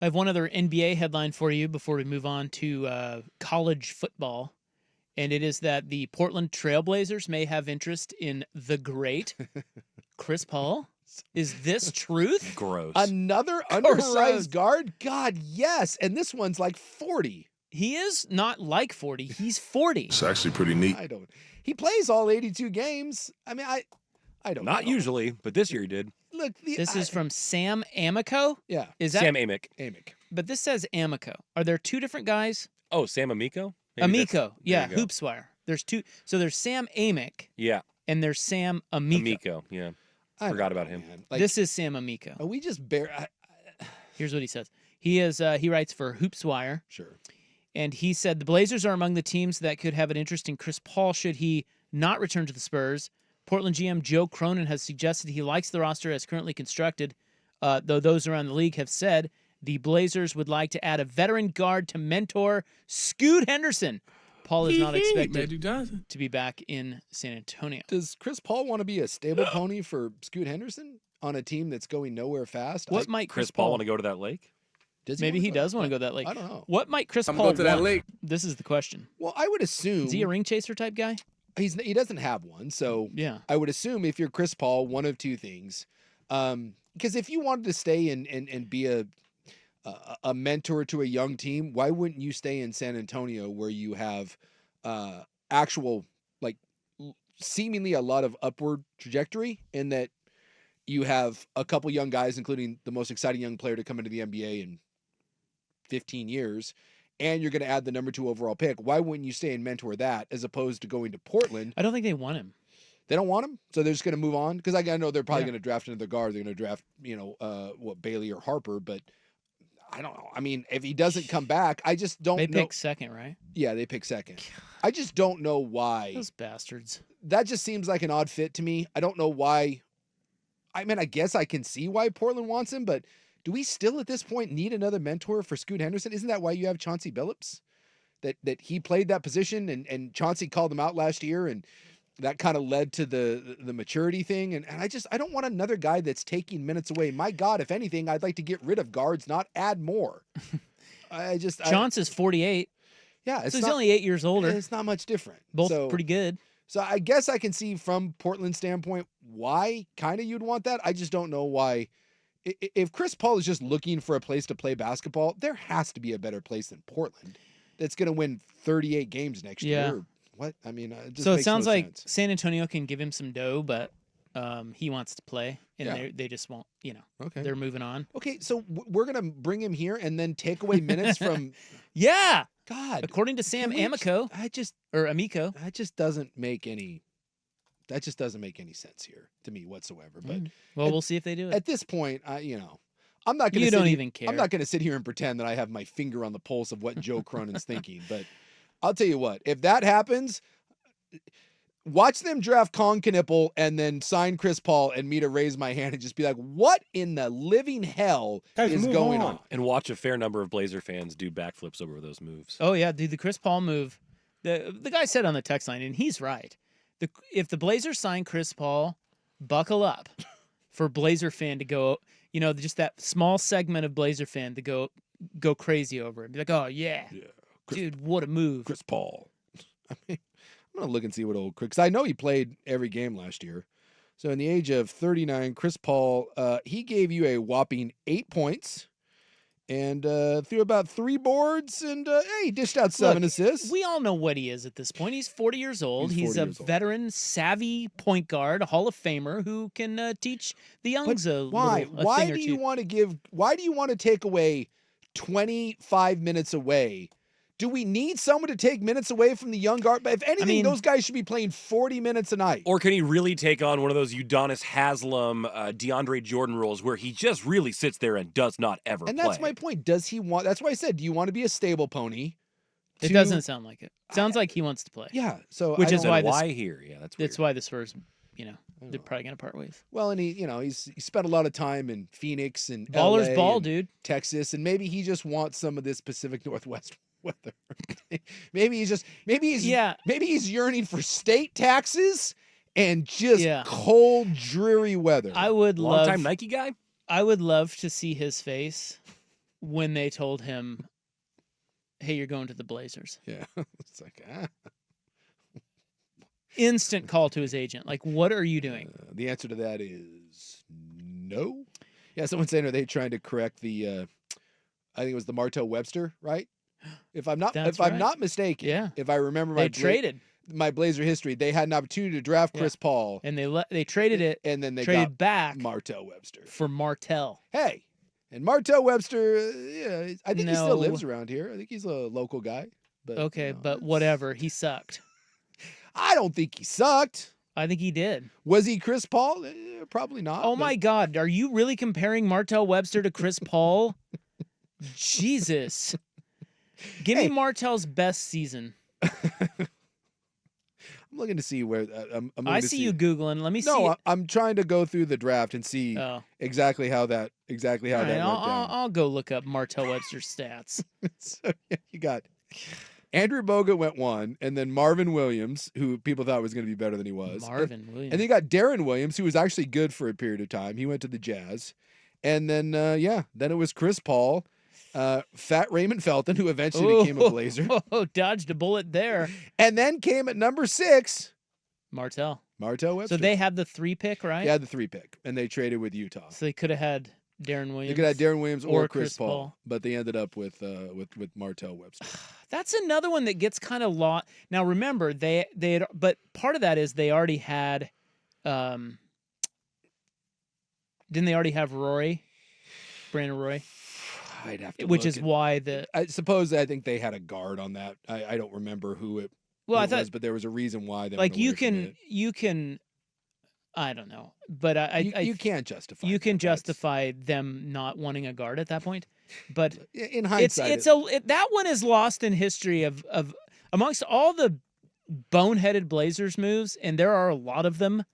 I have one other NBA headline for you before we move on to college football, and it is that the Portland Trailblazers may have interest in the great Chris Paul. Is this truth? Gross. Another undersized guard? God, yes. And this one's like 40. He is not like 40. He's 40. It's actually pretty neat. He plays all 82 games. I mean, I don't know. Not usually, but this year he did. Look, this is from Sam Amico. Yeah. Is that Sam Amick? But this says Amico. Are there two different guys? Oh, Sam Amico? Amico. Yeah, Hoopswire. There's two. So there's Sam Amick. Yeah. And there's Sam Amico. Amico, yeah. Forgot about him. Like, this is Sam Amico. Are we just Here's what he says. He writes for Hoopswire. Sure. And he said the Blazers are among the teams that could have an interest in Chris Paul should he not return to the Spurs. Portland GM Joe Cronin has suggested he likes the roster as currently constructed, though those around the league have said the Blazers would like to add a veteran guard to mentor Scoot Henderson. Paul is not expected to be back in San Antonio. Does Chris Paul want to be a stable pony for Scoot Henderson on a team that's going nowhere fast? What might Chris Paul want to go to that lake? Maybe he does want to go to that lake. I don't know. What might Chris Paul go to that want? lake. This is the question. Well, I would assume... Is he a ring chaser type guy? He doesn't have one, so yeah. I would assume if you're Chris Paul, one of two things. Because if you wanted to stay and be a mentor to a young team, why wouldn't you stay in San Antonio where you have actual, like, seemingly a lot of upward trajectory in that you have a couple young guys, including the most exciting young player to come into the NBA in 15 years, and you're going to add the number 2 overall pick. Why wouldn't you stay and mentor that as opposed to going to Portland? I don't think they want him. They don't want him, so they're just going to move on? Because I know they're probably going to draft another guard. They're going to draft, Bailey or Harper, but I don't know. I mean, if he doesn't come back, I just don't know. They pick second, right? Yeah, they pick second. I just don't know why. Those bastards. That just seems like an odd fit to me. I don't know why. I mean, I guess I can see why Portland wants him, but do we still at this point need another mentor for Scoot Henderson? Isn't that why you have Chauncey Billups? That he played that position and Chauncey called him out last year, and that kind of led to the maturity thing. And I don't want another guy that's taking minutes away. My God, if anything, I'd like to get rid of guards, not add more. Chauncey's 48. Yeah. So he's only 8 years older. It's not much different. Both pretty good. So I guess I can see from Portland's standpoint why kind of you'd want that. I just don't know why. If Chris Paul is just looking for a place to play basketball, there has to be a better place than Portland that's going to win 38 games next year. What? I mean, it sounds like sense. San Antonio can give him some dough, but he wants to play, and they just won't. Okay, they're moving on. Okay, so we're gonna bring him here and then take away minutes from. Yeah, God. According to Sam Amico, Amico, that just doesn't make any. That just doesn't make any sense here to me whatsoever. But we'll see if they do it. At this point, I'm not going to. You don't even care. I'm not going to sit here and pretend that I have my finger on the pulse of what Joe Cronin's thinking. But I'll tell you what, if that happens, watch them draft Colin Knippel and then sign Chris Paul and me to raise my hand and just be like, what in the living hell is going on? And watch a fair number of Blazer fans do backflips over those moves. Oh, yeah, dude, the Chris Paul move. The guy said on the text line, and he's right. If the Blazers sign Chris Paul, buckle up for Blazer fan to go, just that small segment of Blazer fan to go crazy over it. Be like, oh, yeah. Dude, what a move. Chris Paul. I mean, I'm going to look and see what old Chris, because I know he played every game last year. So in the age of 39, Chris Paul, he gave you a whopping 8 points and threw about 3 boards, and he dished out 7 assists. We all know what he is at this point. He's 40 years old. He's a veteran, savvy point guard, a Hall of Famer who can teach the youngs why? Why thing or do two. you want to why do you want to take away 25 minutes away? Do we need someone to take minutes away from the young guard? But if anything, those guys should be playing 40 minutes a night. Or can he really take on one of those Udonis Haslem, DeAndre Jordan roles where he just really sits there and does not ever play? And that's my point. Does he want? That's why I said, do you want to be a stable pony? It doesn't sound like it. Sounds like he wants to play. Yeah. So which is why here? Yeah, that's weird. That's why the Spurs, they're probably gonna part ways. Well, and he spent a lot of time in Phoenix and Ballers LA ball, and dude. Texas, and maybe he just wants some of this Pacific Northwest weather. maybe he's yearning for state taxes and just cold, dreary weather. I would Long-time Nike guy. I would love to see his face when they told him, "Hey, you're going to the Blazers." Yeah. It's like, Instant call to his agent. Like, what are you doing? the answer to that is no. Yeah, someone saying, are they trying to correct the, I think it was the Martell Webster, right? If I'm not mistaken, Yeah. if I remember They traded. my Blazer history, they had an opportunity to draft Chris Paul, And they traded it, and then they traded got back Martell Webster. for Martell. Hey, and Martell Webster, yeah, I think he still No. lives around here. I think he's a local guy. But Okay, you know, but whatever. He sucked. I don't think he sucked. I think he did. Was he Chris Paul? Probably not. Oh but- my God. Are you really comparing Martell Webster to Chris Paul? Jesus. Give me Martell's best season. I'm looking to see where I'm looking I to see you Googling. Let me see. No, I'm trying to go through the draft and see Oh. exactly how that All went right, down. I'll go look up Martell Webster's stats. So, yeah, you got Andrew Bogut went 1, and then Marvin Williams, who people thought was going to be better than he was. Marvin Williams. And then you got Darren Williams, who was actually good for a period of time. He went to the Jazz. And then, then it was Chris Paul, Fat Raymond Felton, who eventually became a Blazer. Oh, dodged a bullet there. And then came at number 6, Martell Webster. So they had the 3 pick, right? Yeah, the 3 pick, and they traded with Utah. So they could have had Darren Williams. They could have Darren Williams or Chris Chris Paul, Paul. but they ended up with Martell Webster. That's another one that gets kind of lost. Now remember, they had, but part of that is they already had, didn't they already have Brandon Roy? I'd have to Which look is at- why the I think they had a guard on that. I don't remember who it, well, who I it thought was, but there was a reason why they like went away from you can, I don't know, but you can't justify. you can that. That's- justify them not wanting a guard at that point, but in hindsight. that one is lost in history of amongst all the boneheaded Blazers moves, and there are a lot of them.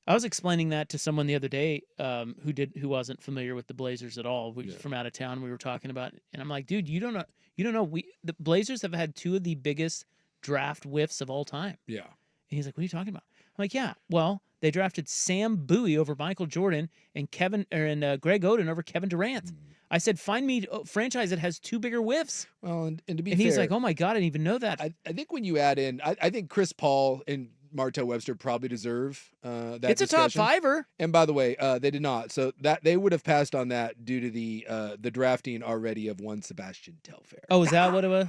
I was explaining that to someone the other day who wasn't familiar with the Blazers at all. We was from out of town. We were talking about, and I'm like, dude, you don't know. The Blazers have had 2 of the biggest draft whiffs of all time. Yeah. And he's like, what are you talking about? I'm like, yeah, well, they drafted Sam Bowie over Michael Jordan and Greg Oden over Kevin Durant. I said, find me a franchise that has 2 bigger whiffs. Well, and to be And fair, he's like, oh my God, I didn't even know that. I think when you add in, I think Chris Paul and Martell Webster probably deserve that. It's a top discussion. 5er. And by the way, they did not. So that they would have passed on that due to the drafting already of one Sebastian Telfair. Oh, is that what it was?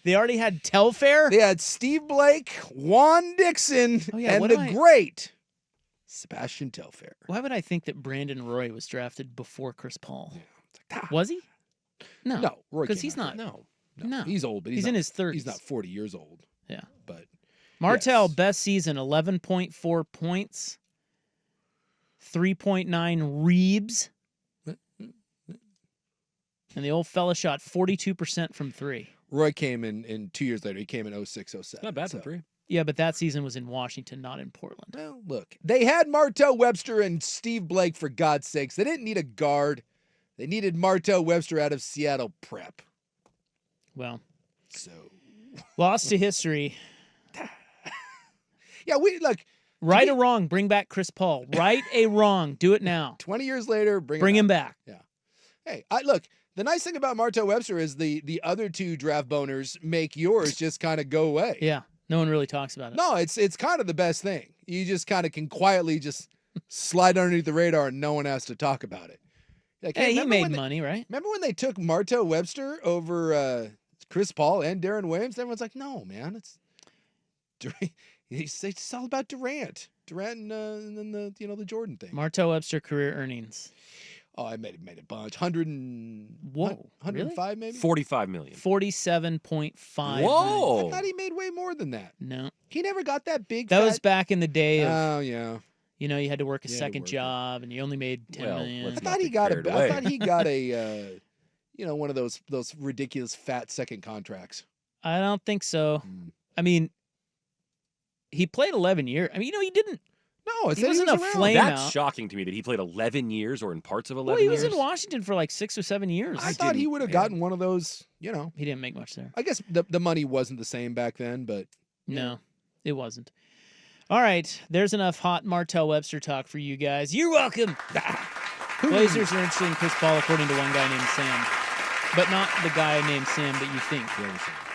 They already had Telfair? They had Steve Blake, Juan Dixon, Oh, yeah, and what the am I- great Sebastian Telfair. Why would I think that Brandon Roy was drafted before Chris Paul? It's like, Was he? No. No, Roy because came he's after not. that. No. He's old, but He's not, in his 30s. He's not 40 years old. Yeah. But Martell, yes. best season, 11.4 points, 3.9 reebs. And the old fella shot 42% from 3. Roy came in 2 years later. He came in 06, 07. Not bad from 3. Yeah, but that season was in Washington, not in Portland. Well, look, they had Martell Webster and Steve Blake, for God's sakes. They didn't need a guard. They needed Martell Webster out of Seattle Prep. Well, So, lost to history. yeah, look, Right or wrong, bring back Chris Paul. Right a wrong, do it now. 20 years later, Bring him back. Hey, look, the nice thing about Martell Webster is the other 2 draft boners make yours just kind of go away. Yeah, no one really talks about it. No, it's kind of the best thing. You just kind of can quietly just slide underneath the radar and no one has to talk about it. Like, Hey, he remember made when money, right? Remember when they took Martell Webster over Chris Paul and Darren Williams? Everyone's like, no, man, it's all about Durant and then the Jordan thing. Martell Webster career earnings. Oh, I made a bunch. 105 maybe? 45 million. 47.5. Whoa. I thought he made way more than that. No. He never got that big. That fat... was back in the day of, Oh yeah. you had to work a You had to second work it. job and you only made 10 Well, million. let's I not thought he be got carried a. away. I thought he got a. One of those ridiculous fat second contracts. I don't think so. Mm. I mean, he played 11 years. I mean, he didn't. No, it He said wasn't was a around. flame That's out. shocking to me that he played 11 years or in parts of 11 Well, he was years. in Washington for like 6 or 7 years. I thought he didn't- would have man. gotten one of those. He didn't make much there. I guess the money wasn't the same back then, but No, it wasn't. All right, there's enough hot Martell Webster talk for you guys. You're welcome. Blazers are interested in Chris Paul, according to one guy named Sam, but not the guy named Sam that you think. The other Sam.